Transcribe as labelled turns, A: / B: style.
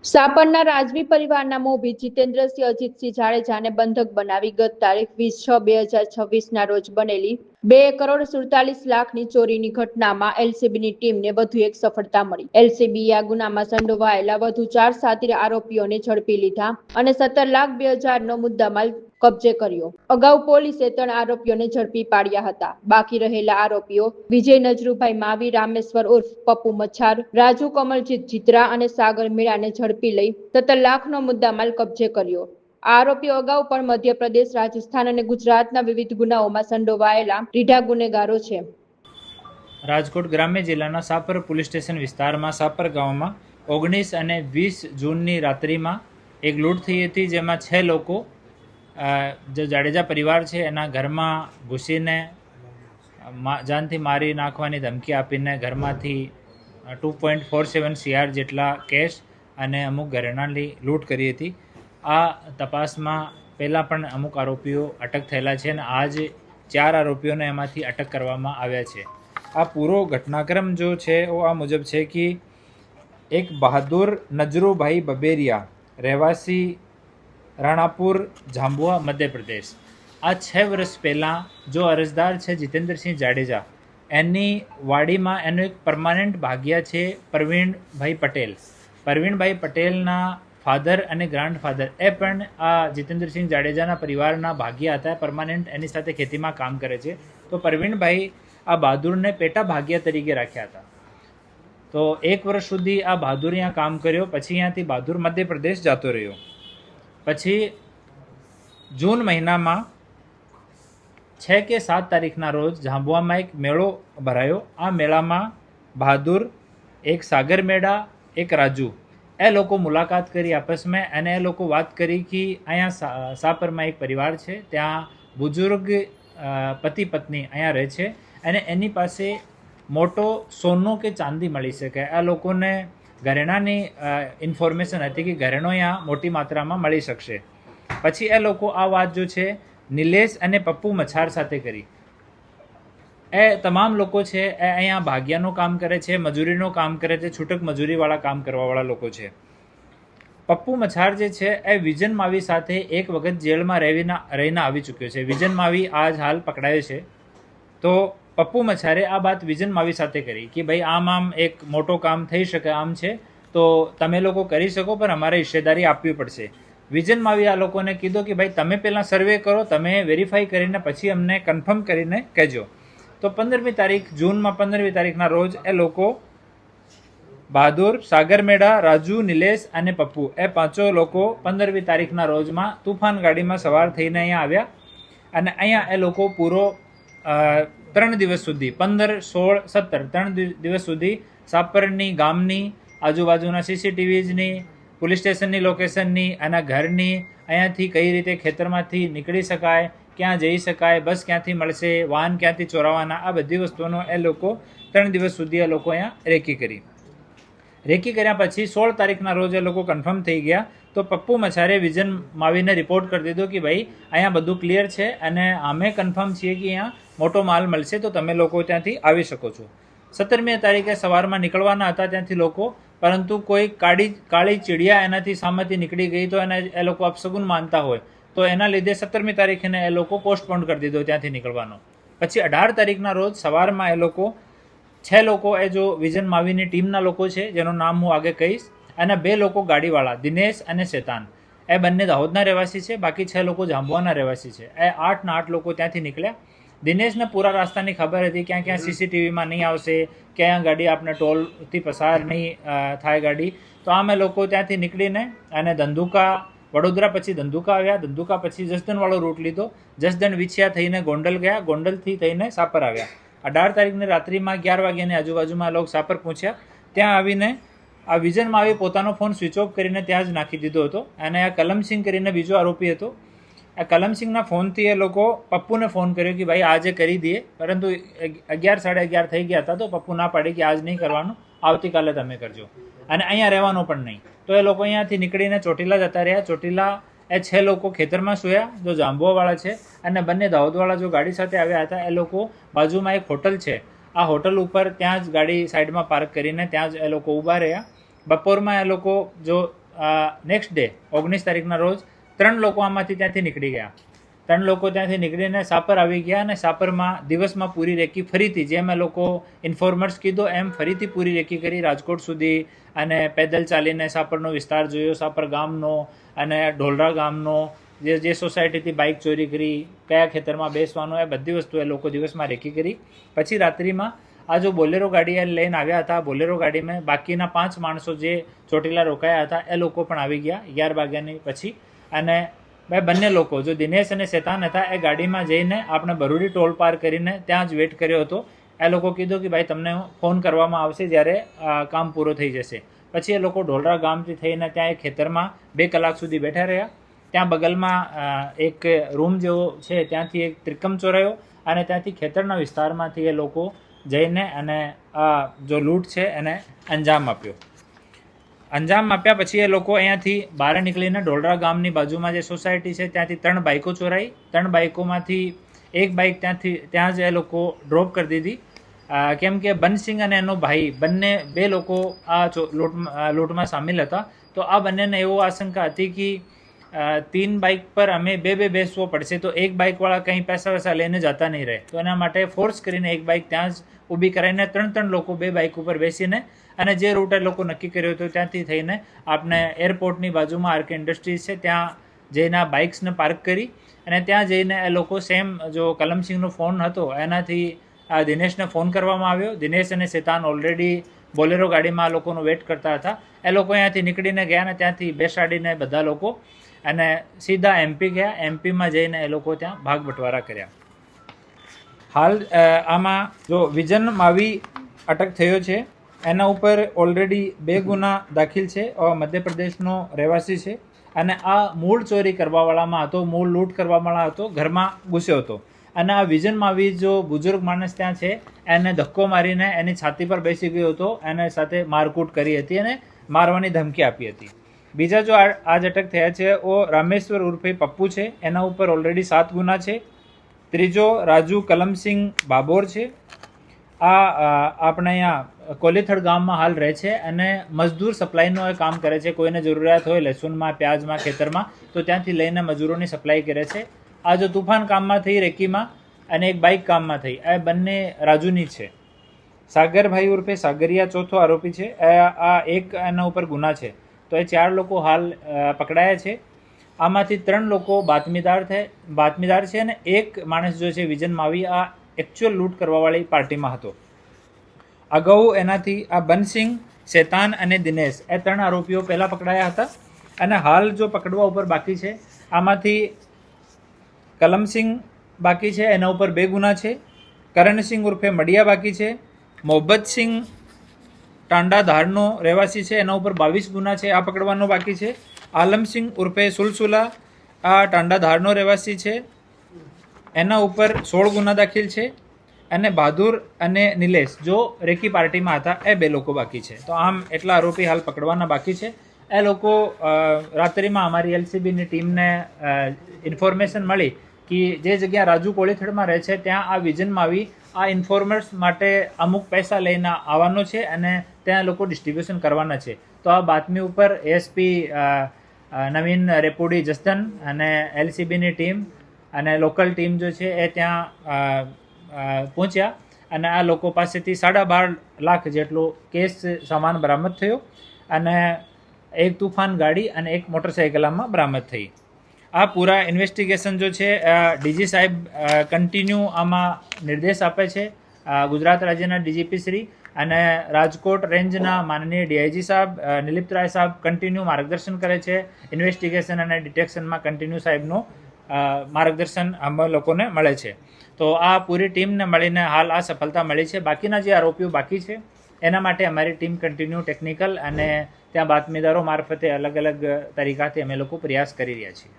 A: સાપરના રાજવી પરિવારના મોભી જીતેન્દ્રસિંહ અજીતસિંહ જાડેજાને બંધક બનાવી ગત તારીખ 20/6/2026ના રોજ બનેલી 2,47,00,000ની ચોરીની ઘટનામાં એલસીબીની ટીમને વધુ એક સફળતા મળી। એલસીબીએ આ ગુનામાં સંડોવાયેલા વધુ 4 શાતિર આરોપીઓને ઝડપી લીધા અને 17,02,000નો મુદ્દામાલ કબજે કર્યો। અગાઉ પોલીસે 3 આરોપીઓને ઝડપી પાડ્યા હતા। બાકી રહેલા આરોપીઓ વિજય નજરુભાઈ માવી રામેશ્વર ઉર્ફ પપ્પુ મચ્છાર, રાજુ કમલજીત જીત્રા અને સાગર મીણાને ઝડપી લઈ 17 લાખનો મુદ્દામાલ કબજે કર્યો। આ આરોપીઓ અગાઉ પણ મધ્યપ્રદેશ, રાજસ્થાન અને ગુજરાતના વિવિધ ગુનાઓમાં સંડોવાયેલા રીઢા ગુનેગારો છે।
B: રાજકોટ ગ્રામ્ય જિલ્લાના સાપર પોલીસ સ્ટેશન વિસ્તારમાં સાપર ગામમાં 19 અને 20 જૂનની રાત્રિમાં એક લૂંટ થઈ હતી, જેમાં 6 લોકો જે જાડેજા પરિવાર છે એના ઘરમાં ઘૂસીને જાનથી મારી નાખવાની ધમકી આપીને ઘરમાંથી 2.47 CR જેટલા કેશ અને અમુક ઘરેણાંની લૂંટ કરી હતી। આ તપાસમાં પહેલાં પણ અમુક આરોપીઓ અટક થયેલા છે અને આજ 4 આરોપીઓને એમાંથી અટક કરવામાં આવ્યા છે। આ પૂરો ઘટનાક્રમ જો છે वो આ મુજબ છે कि एक बहादुर नजरूभाई बबेरिया રહેવાસી રાણાપુર ઝાંબુઆ મધ્ય પ્રદેશ, આ 6 વર્ષ પહેલાં જો અરજદાર છે જીતેન્દ્રસિંહ જાડેજા, એની વાડીમાં એનું એક પરમાનન્ટ ભાગ્યા છે પ્રવીણભાઈ પટેલ। પ્રવીણભાઈ પટેલના ફાધર અને ગ્રાન્ડફાધર એ પણ આ જીતેન્દ્રસિંહ જાડેજાના પરિવારના ભાગ્યા હતા, પરમાનન્ટ એની સાથે ખેતીમાં કામ કરે છે। તો પ્રવીણભાઈ આ બહાદુરને પેટા ભાગ્યા તરીકે રાખ્યા હતા। તો 1 વર્ષ સુધી આ બહાદુર અહીંયા કામ કર્યો, પછી અહીંયાથી બહાદુર મધ્યપ્રદેશ જતો રહ્યો। પછી જૂન મહિનામાં 6 કે 7 તારીખના રોજ ઝાંબુઆમાં એક મેળો ભરાયો। આ મેળામાં બહાદુર, એક સાગર મેડા, એક રાજુ, એ લોકો મુલાકાત કરી આપસમાં અને એ લોકો વાત કરી કે અહીંયા સાપરમાં એક પરિવાર છે, ત્યાં બુજુર્ગ પતિ પત્ની અહીંયા રહે છે અને એની પાસે મોટો સોનો કે ચાંદી મળી શકે। આ લોકોને ઘરેણાંની ઇન્ફોર્મેશન હતી કે ઘરેણો અહીંયા મોટી માત્રામાં મળી શકશે। પછી એ લોકો આ વાત જો છે નિલેશ અને પપ્પુ મચ્છાર સાથે કરી। એ તમામ લોકો છે એ અહીંયા ભાગ્યાનું કામ કરે છે, મજૂરીનું કામ કરે છે, છૂટક મજૂરીવાળા કામ કરવાવાળા લોકો છે। પપ્પુ મચ્છાર જે છે એ વિજન માવી સાથે એક વખત જેલમાં રહીને આવી ચૂક્યો છે। વિજન માવી આજ હાલ પકડાયો છે। તો પપ્પુ મચ્છારે આ વાત વિજન માવી સાથે કરી કે ભાઈ આમ એક મોટો કામ થઈ શકે આમ છે, તો તમે લોકો કરી શકો પણ અમારે હિસ્સેદારી આપવી પડશે। વિજન માવી આ લોકોને કીધું કે ભાઈ તમે પહેલાં સર્વે કરો, તમે વેરીફાઈ કરીને પછી અમને કન્ફર્મ કરીને કહેજો। તો 15મી તારીખ જૂનમાં 15મી તારીખના રોજ એ લોકો બહાદુર, સાગર મેડા, રાજુ, નિલેશ અને પપ્પુ એ 5 લોકો 15મી તારીખના રોજમાં તુફાન ગાડીમાં સવાર થઈને અહીંયા આવ્યા અને અહીંયા એ લોકો પૂરો 3 દિવસ સુધી 15, 16, 17 3 દિવસ સુધી સાપરની ગામની આજુબાજુના સીસીટીવીઝની, પોલીસ સ્ટેશનની લોકેશનની, આના ઘરની, અહીંયાથી કઈ રીતે ખેતરમાંથી નીકળી શકાય, ક્યાં જઈ શકાય, બસ ક્યાંથી મળશે, વાહન ક્યાંથી ચોરાવાના, આ બધી વસ્તુઓનો એ લોકો 3 દિવસ સુધી એ લોકો અહીંયા રેકી કરી। રેકી કર્યા પછી 16 તારીખના રોજ એ લોકો કન્ફર્મ થઈ ગયા। તો પપ્પુ મચ્છારે વિજન માવીને રિપોર્ટ કરી દીધો કે ભાઈ અહીંયા બધું ક્લિયર છે અને અમે કન્ફર્મ છીએ કે અહીંયા મોટો માલ મળશે, તો તમે લોકો ત્યાંથી આવી શકો છો। 17મી તારીખે સવારમાં નીકળવાના હતા ત્યાંથી લોકો, પરંતુ કોઈ કાળી ચીડિયા એનાથી સામેથી નીકળી ગઈ, તો એને એ લોકો અપશગુન માનતા હોય તો એના લીધે 17મી તારીખે એ લોકો પોસ્ટપોન કરી દીધો ત્યાંથી નીકળવાનો। પછી 18 તારીખના રોજ સવારમાં એ લોકો 6 લોકો એ જો વિજન માવીની ટીમના લોકો છે, જેનું નામ હું આગે કહીશ, અને 2 લોકો ગાડીવાળા દિનેશ અને શેતાન, એ બંને દાહોદના રહેવાસી છે, બાકી 6 લોકો ઝાંબુઆના રહેવાસી છે। એ 8 લોકો ત્યાંથી નીકળ્યા। દિનેશને પૂરા રાસ્તાની ખબર હતી ક્યાં ક્યાં સીસીટીવીમાં નહીં આવશે, ક્યાં ગાડી આપણે ટોલથી પસાર નહીં થાય ગાડી, તો આમ એ લોકો ત્યાંથી નીકળીને અને ધંધુકા, વડોદરા પછી ધંધુકા આવ્યા, ધંધુકા પછી જસદણવાળો રૂટ લીધો, જસદણ વિછિયા થઈને ગોંડલ ગયા, ગોંડલથી થઈને સાપર આવ્યા। 18 તારીખની રાત્રિમાં 11 વાગ્યાની આજુબાજુમાં લોકો સાપર પહોંચ્યા। ત્યાં આવીને આ વિજનમાં આવી પોતાનો ફોન સ્વિચ ઓફ કરીને ત્યાં જ નાખી દીધો હતો અને આ કલમસિંહ કરીને બીજો આરોપી હતો, આ કલમસિંહના ફોનથી એ લોકો પપ્પુને ફોન કર્યો કે ભાઈ આજે કરી દઈએ, પરંતુ 11, 11:30 થઈ ગયા હતા તો પપ્પુ ના પાડી કે આજ નહીં કરવાનું, આવતીકાલે તમે કરજો અને અહીંયા રહેવાનું પણ નહીં। તો એ લોકો અહીંયાથી નીકળીને ચોટીલા જતા રહ્યા। ચોટીલા એ 6 લોકો ખેતરમાં સૂયા જો ઝાંબુઆવાળા છે અને બંને દાહોદવાળા જો ગાડી સાથે આવ્યા હતા, એ લોકો બાજુમાં એક હોટલ છે, આ હોટલ ઉપર ત્યાં જ ગાડી સાઈડમાં પાર્ક કરીને ત્યાં જ એ લોકો ઊભા રહ્યા। બપોરમાં એ લોકો જો નેક્સ્ટ ડે 19 તારીખના રોજ 3 લોકો આમાંથી ત્યાંથી નીકળી ગયા. 3 લોકો ત્યાંથી નીકળીને સાપર આવી ગયા અને સાપરમાં દિવસમાં પૂરી રેકી ફરીથી જેમ એ લોકો ઇન્ફોર્મર્સ કીધો એમ ફરીથી પૂરી રેકી કરી રાજકોટ સુધી અને પેદલ ચાલીને સાપરનો વિસ્તાર જોયો, સાપર ગામનો અને ઢોલરા ગામનો, જે સોસાયટીથી બાઇક ચોરી કરી, કયા ખેતરમાં બેસવાનું, એ બધી વસ્તુ એ લોકો દિવસમાં રેકી કરી. પછી રાત્રિમાં આ જો બોલેરો ગાડી લઈને આવ્યા હતા, બોલેરો ગાડીમાં બાકીના 5 માણસો જે ચોટીલા રોકાયા હતા એ લોકો પણ આવી ગયા 11 વાગ્યાની પછી. અને બંને લોકો જો દિનેશ અને શેતાન હતા એ ગાડીમાં જઈને આપણે બરુડી ટોલ પાર કરીને ત્યાં જ વેટ કર્યો હતો. એ લોકો કીધું કે ભાઈ તમને ફોન કરવામાં આવશે જ્યારે કામ પૂરો થઈ જશે. પછી એ લોકો ઢોલરા ગામથી થઈને ત્યાં એક ખેતરમાં 2 કલાક સુધી બેઠા રહ્યા. ત્યાં બગલમાં એક રૂમ જેવો છે ત્યાંથી એક ત્રિકમ ચોરાયો અને ત્યાંથી ખેતરના વિસ્તારમાંથી એ લોકો જઈને અને આ જો લૂંટ છે એને અંજામ આપ્યો. અંજામ આપ્યા પછી એ લોકો અહીંયાથી બહાર નીકળીને ઢોલરા ગામની બાજુમાં જે સોસાયટી છે ત્યાંથી 3 બાઇકો ચોરાઈ. 3 બાઇકોમાંથી એક બાઇક ત્યાં જ એ લોકો ડ્રોપ કરી દીધી. કેમ કે બનસિંગ અને એનો ભાઈ બંને 2 લોકો આ લૂંટમાં સામેલ હતા. તો આ બંનેને એવો આશંકા હતી કે 3 બાઇક પર અમે 2 બેસવો પડશે તો એક બાઇકવાળા કંઈ પૈસા વૈસા લઈને જતા નહીં રહે. તો એના માટે ફોર્સ કરીને એક બાઇક ત્યાં જ ઊભી કરાવીને 3 લોકો 2 બાઇક ઉપર બેસીને અને જે રૂટ એ લોકો નક્કી કર્યો હતો ત્યાંથી થઈને આપણે એરપોર્ટની બાજુમાં આરકે ઇન્ડસ્ટ્રીઝ છે ત્યાં જઈને આ બાઇક્સને પાર્ક કરી અને ત્યાં જઈને એ લોકો સેમ જો કલમસિંહનો ફોન હતો એનાથી આ દિનેશને ફોન કરવામાં આવ્યો. દિનેશ અને શેતાન ઓલરેડી બોલેરો ગાડીમાં આ લોકોનો વેટ કરતા હતા. એ લોકો અહીંયાથી નીકળીને ગયા અને ત્યાંથી બેસાડીને બધા લોકો અને સીધા એમપી ગયા. એમપીમાં જઈને એ લોકો ત્યાં ભાગ બટવારા કર્યા. હાલ આમાં જો વિજન માવી અટક થયો છે. એના ઉપર ઓલરેડી 2 ગુના દાખલ છે. મધ્યપ્રદેશનો રહેવાસી છે અને આ મૂળ ચોરી કરવાવાળામાં હતો, મૂળ લૂંટ કરવાવાળા હતો, ઘરમાં ઘૂસ્યો હતો. અને આ વિજન માવી જો બુઝુર્ગ માણસ ત્યાં છે એને ધક્કો મારીને એની છાતી પર બેસી ગયો હતો, એને સાથે મારકૂટ કરી હતી અને મારવાની ધમકી આપી હતી. બીજા જો આજ અટક થયા છે ઓ રામેશ્વર ઉર્ફે પપ્પુ છે. એના ઉપર ઓલરેડી 7 ગુના છે. ત્રીજો રાજુ કલમસિંહ બાબોર છે. આ આપણે અહીંયા કોલીથડ ગામમાં હાલ રહે છે અને મજદૂર સપ્લાયનું એ કામ કરે છે. કોઈને જરૂરિયાત હોય લસુનમાં, પ્યાજમાં, ખેતરમાં તો ત્યાંથી લઈને મજૂરોની સપ્લાય કરે છે. આ જો તુફાન કામમાં થઈ રેકીમાં અને એક બાઇક કામમાં થઈ, આ બંને રાજુની છે. સાગરભાઈ ઉર્ફે સાગરિયા ચોથો આરોપી છે. આ એક એના ઉપર ગુના છે. તો એ 4 લોકો હાલ પકડાયા છે. આમાંથી 3 લોકો બાતમીદાર છે અને એક માણસ જો છે વિજન માવી આ એકચ્યુઅલ લૂંટ કરવાવાળી પાર્ટીમાં હતો. અગાઉ એનાથી આ બનસિંગ, શેતાન અને દિનેશ એ 3 આરોપીઓ પહેલાં પકડાયા હતા અને હાલ જો પકડવા ઉપર બાકી છે. આમાંથી કલમસિંહ બાકી છે, એના ઉપર 2 ગુના છે. કરણસિંહ ઉર્ફે મડિયા બાકી છે. મોહબ્બતસિંહ ટાંડા ધારનો રહેવાસી છે, એના ઉપર 22 ગુના છે, આ પકડવાનો બાકી છે. આલમસિંહ ઉર્ફે સુલસુલા આ ટાંડા ધારનો રહેવાસી છે, એના ઉપર 16 ગુના દાખલ છે. અને બહાદુર અને નિલેશ જો રેકી પાર્ટીમાં હતા એ 2 લોકો બાકી છે. તો આમ એટલા આરોપી હાલ પકડવાના બાકી છે. એ લોકો રાત્રિમાં અમારી એલસીબીની ટીમને ઇન્ફોર્મેશન મળી કે જે જગ્યા રાજુ કોળીથડમાં રહે છે ત્યાં આ વિઝનમાં આવી આ ઇન્ફોર્મર્સ માટે અમુક પૈસા લઈને આવવાનો છે અને ત્યાં લોકો ડિસ્ટ્રીબ્યુશન કરવાના છે. તો આ બાતમી ઉપર એએસપી નવીન રેપોડી જસદન અને એલસીબીની ટીમ અને લોકલ ટીમ જો છે એ ત્યાં પહોંચ્યા અને આ લોકો પાસેથી 12.5 લાખ જેટલો કેસ સામાન બરામદ થયો અને એક તુફાન ગાડી અને એક મોટરસાઇકલ આમાં બરામદ થઈ. આ પૂરા ઇન્વેસ્ટિગેશન જો છે ડીજી સાહેબ કન્ટિન્યુ આમાં નિર્દેશ આપે છે. ગુજરાત રાજ્યના ડીજીપી શ્રી અને રાજકોટ રેન્જના માનનીય ડીઆઈજી સાહેબ નિલિપ્ત રાય સાહેબ કન્ટિન્યુ માર્ગદર્શન કરે છે. ઇન્વેસ્ટિગેશન અને ડિટેક્શનમાં કન્ટિન્યુ સાહેબનું માર્ગદર્શન આમાં લોકોને મળે છે. તો આ પૂરી ટીમને મળીને હાલ આ સફળતા મળી છે. બાકીના જે આરોપીઓ બાકી છે એના માટે અમારી ટીમ કન્ટિન્યુ ટેકનિકલ અને ત્યાં બાતમીદારો મારફતે અલગ અલગ તરીકાથી અમે લોકો પ્રયાસ કરી રહ્યા છીએ.